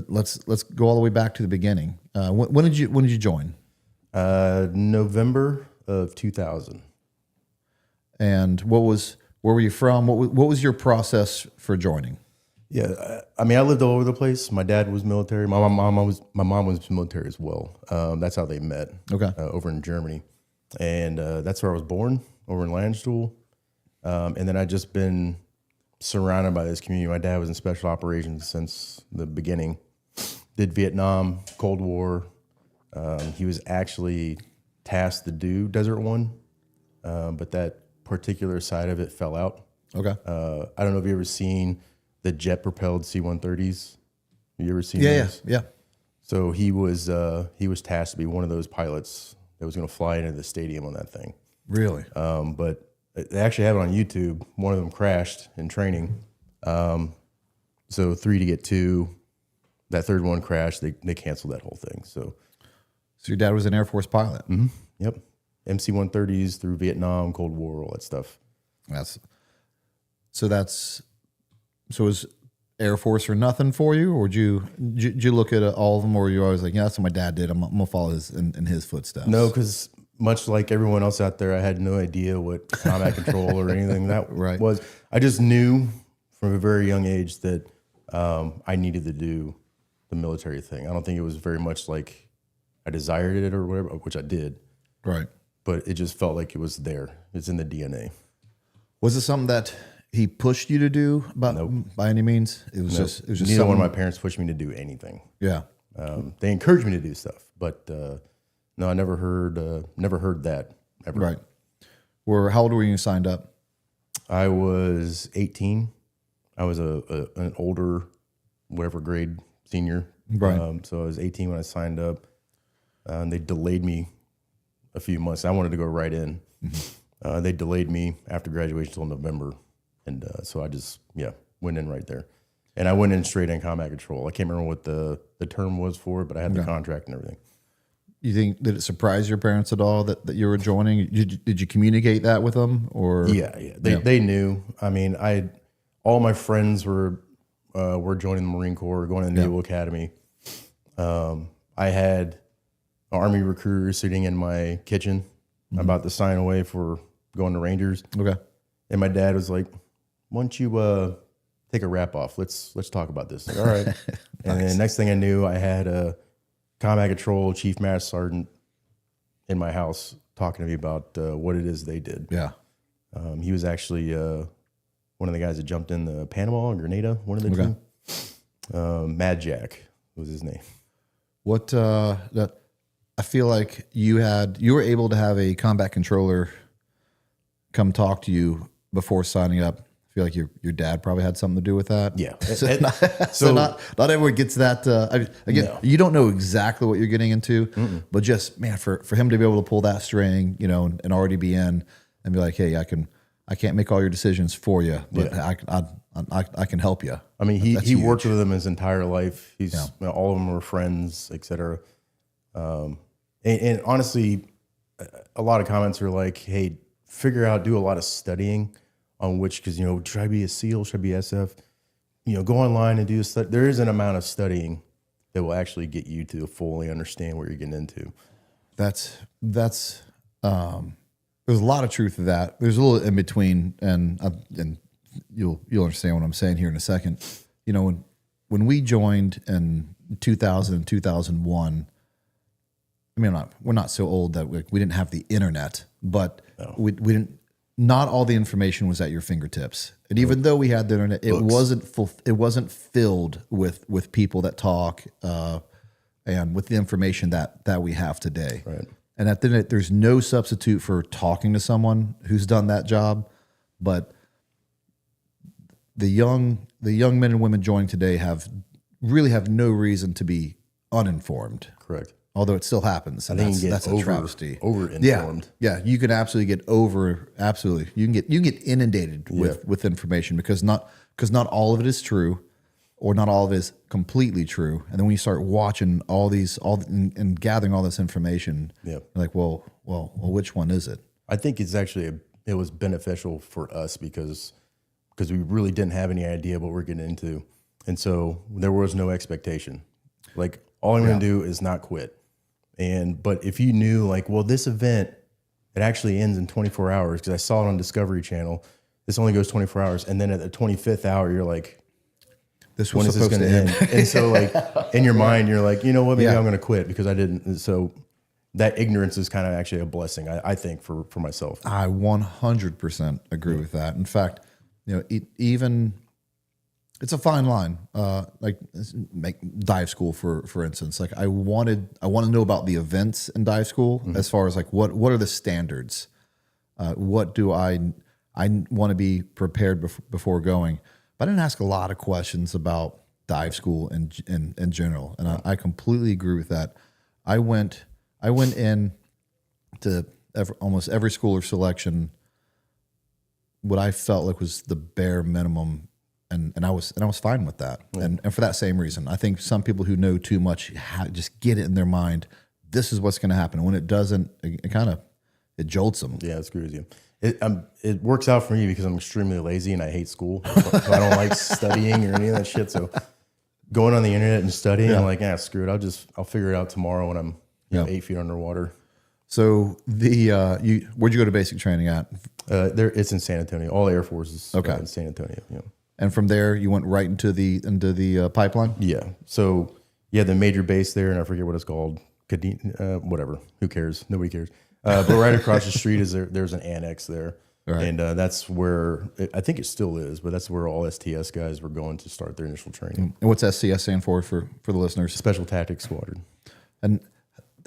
let's go all the way back to the beginning. When did you join? November of 2000. And where were you from? What was your process for joining? Yeah, I mean, I lived all over the place. My dad was military. My mom was military as well. That's how they met. Okay. Over in Germany, and that's where I was born, over in Landstuhl. And then I just been surrounded by this community. My dad was in special operations since the beginning. Did Vietnam, Cold War. He was actually tasked to do Desert One, but that particular side of it fell out. Okay. I don't know if you ever seen the jet-propelled C-130s. You ever seen Yeah, those? yeah. So he was tasked to be one of those pilots that was going to fly into the stadium on that thing. Really? But they actually have it on YouTube. One of them crashed in training. So 3 to get 2. That third one crashed. They canceled that whole thing. So your dad was an Air Force pilot? Mm-hmm. Yep. MC-130s through Vietnam, Cold War, all that stuff. So was Air Force or nothing for you, or did you look at all of them, or were you always like, yeah, that's what my dad did, I'm gonna follow in his footsteps? No, because much like everyone else out there, I had no idea what combat control or anything that Right. was. I just knew from a very young age that I needed to do the military thing. I don't think it was very much like I desired it or whatever, which I did. Right. But it just felt like it was there. It's in the DNA. Was it something that he pushed you to do by any means? It was just Neither one of my parents pushed me to do anything. Yeah. They encouraged me to do stuff, but no, I never heard that ever. Right. How old were you when you signed up? I was 18. I was an older, whatever grade senior. Right. So I was 18 when I signed up. And they delayed me a few months. I wanted to go right in. Mm-hmm. They delayed me after graduation until November. And so I just, went in right there. And I went in straight in combat control. I can't remember what the term was for it, but I had the contract and everything. You think, did it surprise your parents at all that you were joining? Did you communicate that with them? Or They knew. I mean, all my friends were joining the Marine Corps, going to the Naval Academy. I had an Army recruiter sitting in my kitchen about to sign away for going to Rangers. Okay. And my dad was like, why don't you take a wrap off? Let's talk about this. Like, all right. Nice. And then next thing I knew, I had a combat control chief master sergeant in my house talking to me about what it is they did. Yeah. He was actually one of the guys that jumped in the Panama or Grenada, one of the two. Mad Jack was his name. What I feel like you were able to have a combat controller come talk to you before signing up. I feel like your dad probably had something to do with that. Yeah. So not everyone gets that. You don't know exactly what you're getting into, but just, man, for him to be able to pull that string, and already be in and be like, hey, I can't make all your decisions for you, but I can help you. I mean, he worked with them his entire life. All of them were friends, et cetera. And honestly, a lot of comments are like, hey, do a lot of studying on because, should I be a SEAL? Should I be SF? Go online and do this. There is an amount of studying that will actually get you to fully understand what you're getting into. There's a lot of truth to that. There's a little in between, and you'll understand what I'm saying here in a second. When we joined in 2000 and 2001, I mean, we're not so old that we didn't have the internet, but we didn't. Not all the information was at your fingertips, and even though we had the internet, it wasn't filled with people that talk and with the information that we have today. Right. And at the end, there's no substitute for talking to someone who's done that job, but the young men and women joining today have no reason to be uninformed. Correct. Although it still happens. And that's a travesty. Over-informed. Yeah. You can absolutely get you can get inundated with information because not all of it is true, or not all of it is completely true. And then when you start watching and gathering all this information, you're like, well, which one is it? I think it's actually it was beneficial for us because we really didn't have any idea what we're getting into. And so there was no expectation. Like all I'm going to do is not quit. But if you knew like, well, this event, it actually ends in 24 hours because I saw it on Discovery Channel. This only goes 24 hours. And then at the 25th hour, you're like, when is this going to end? And so like in your mind, you're like, you know what, maybe I'm going to quit because I didn't. And so that ignorance is kind of actually a blessing, I think, for myself. I 100% agree with that. In fact, you know, even it's a fine line. Like dive school, for instance. Like I want to know about the events in dive school as far as like what are the standards? What do I want to be prepared before going? But I didn't ask a lot of questions about dive school in general, and I completely agree with that. I went in to almost every school or selection what I felt like was the bare minimum, and I was fine with that. And for that same reason, I think some people who know too much just get it in their mind. This is what's going to happen. And when it doesn't, it jolts them. Yeah, it screws you. It works out for me because I'm extremely lazy and I hate school. So I don't like studying or any of that shit. So going on the internet and studying, I'm like, screw it. I'll figure it out tomorrow when I'm 8 feet underwater. So where'd you go to basic training at? It's in San Antonio. All Air Force is in San Antonio. Yeah. And from there, you went right into the pipeline. Yeah. So the major base there, and I forget what it's called. Whatever. Who cares? Nobody cares. But right across the street is there's an annex there, and that's where I think it still is. But that's where all STS guys were going to start their initial training. And what's SCS stand for the listeners? Special Tactics Squadron. And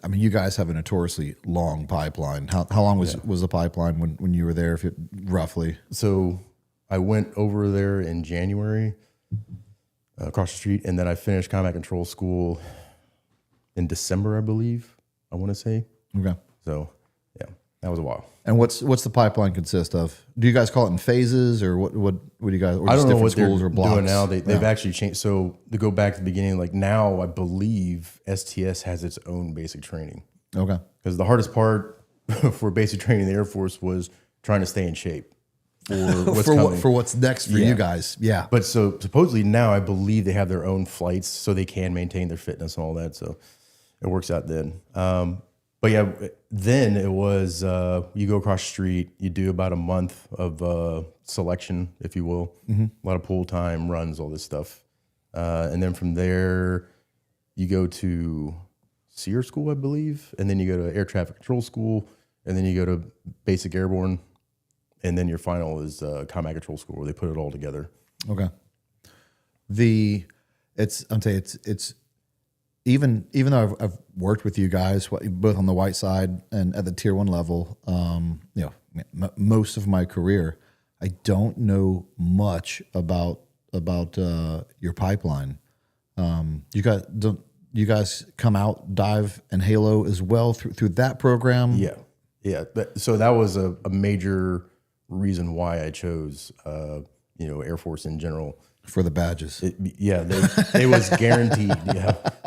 I mean, you guys have a notoriously long pipeline. How long was the pipeline when you were there, roughly? So I went over there in January, across the street, and then I finished combat control school in December, I believe. I want to say. Okay. So that was a while. And what's the pipeline consist of? Do you guys call it in phases, or what do you guys? Or I don't know what schools they're or blocks? doing now. They've actually changed. So to go back to the beginning, like now I believe STS has its own basic training. Okay. Because the hardest part for basic training in the Air Force was trying to stay in shape for what's next for you guys. Yeah. But so supposedly now I believe they have their own flights so they can maintain their fitness and all that. So it works out then. But then it was you go across the street, you do about a month of selection, if you will, a lot of pool time, runs, all this stuff. And then from there, you go to SEER school, I believe, and then you go to air traffic control school, and then you go to basic airborne, and then your final is combat control school, where they put it all together. Okay. It's even though I've worked with you guys both on the white side and at the tier 1 level, most of my career, I don't know much about your pipeline. You guys come out, dive, and Halo as well through that program? Yeah. So that was a major reason why I chose, Air Force in general. For the badges. It was guaranteed.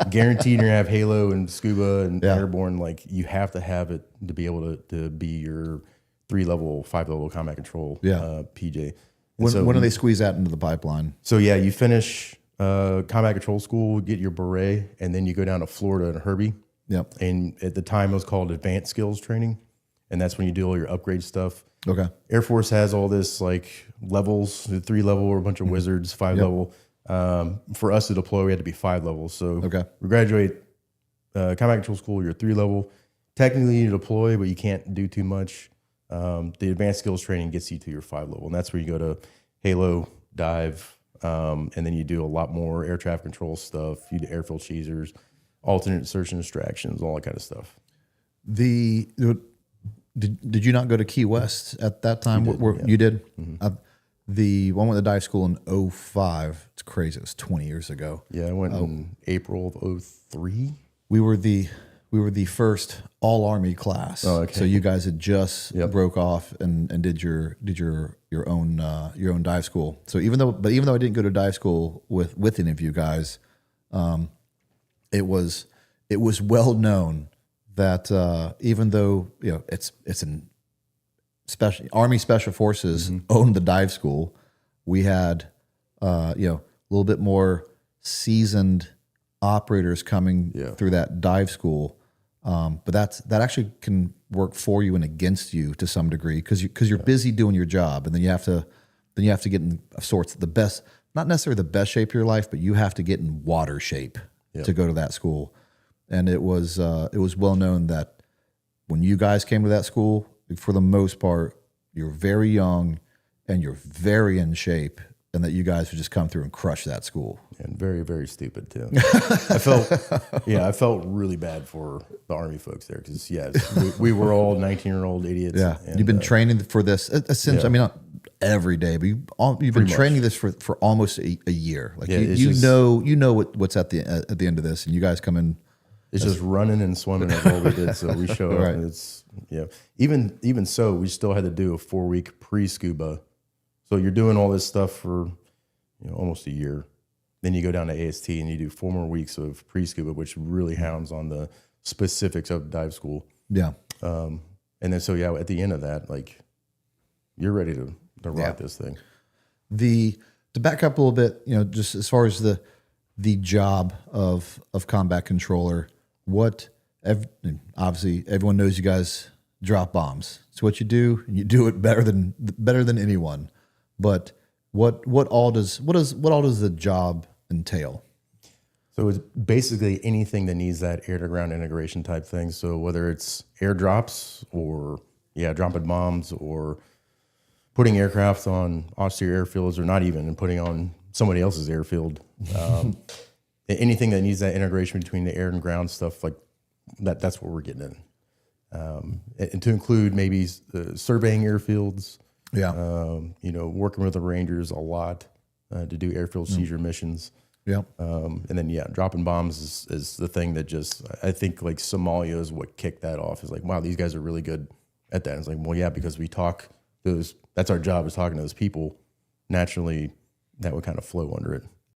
Guaranteed you're going to have Halo and scuba and airborne. Like you have to have it to be able to be your 3-level, 5-level combat control PJ. When do they squeeze that into the pipeline? So you finish combat control school, get your beret, and then you go down to Florida and Herbie. Yep. And at the time it was called advanced skills training. And that's when you do all your upgrade stuff. Okay. Air Force has all this like levels, 3-level or a bunch of wizards, 5-level. For us to deploy, we had to be 5 levels. So we graduate combat control school, you're 3-level. Technically you deploy, but you can't do too much. The advanced skills training gets you to your 5-level. And that's where you go to Halo, dive, and then you do a lot more air traffic control stuff. You do airfield cheesers, alternate insertion distractions, all that kind of stuff. Did you not go to Key West at that time? You did? Mm-hmm. The one with the dive school in 2005. It's crazy. It was 20 years ago. Yeah, I went in April of 2003. We were the first all Army class. Oh, okay. So you guys had just broke off and did your own dive school. So even though I didn't go to dive school with any of you guys, it was well known that even though it's an Army Special Forces owned the dive school, we had little bit more seasoned operators coming through that dive school. But that actually can work for you and against you to some degree because you're busy doing your job, and then you have to get in sorts of the best, not necessarily the best shape of your life, but you have to get in water shape to go to that school. And it was well known that when you guys came to that school, for the most part, you're very young and you're very in shape, and that you guys would just come through and crush that school. And very, very stupid too. I felt really bad for the Army folks there because we were all 19-year-old idiots. Yeah, and, you've been training for this essentially. I mean, not every day, but you've been training this for almost a year. Like you know what's at the end of this, and you guys come in. It's just running and swimming is all we did. So we show up, and it's Even so, we still had to do a 4-week pre-scuba. So you're doing all this stuff for almost a year. Then you go down to AST and you do 4 more weeks of pre-scuba, which really hounds on the specifics of dive school. Yeah. And then at the end of that, like you're ready to rock this thing. To back up a little bit, just as far as the job of combat controller, obviously everyone knows you guys drop bombs. It's what you do, and you do it better than anyone. But what all does the job entail? So it's basically anything that needs that air to ground integration type thing. So whether it's airdrops or dropping bombs or putting aircraft on austere airfields, or not even, and putting on somebody else's airfield, anything that needs that integration between the air and ground stuff like that, that's what we're getting in. And to include maybe surveying airfields, working with the Rangers a lot to do airfield seizure missions. Yeah. And then, dropping bombs is the thing that just, I think like Somalia is what kicked that off. Is like, wow, these guys are really good at that. And it's like, well, yeah, because we talk that's our job, is talking to those people. Naturally, that would kind of flow under it.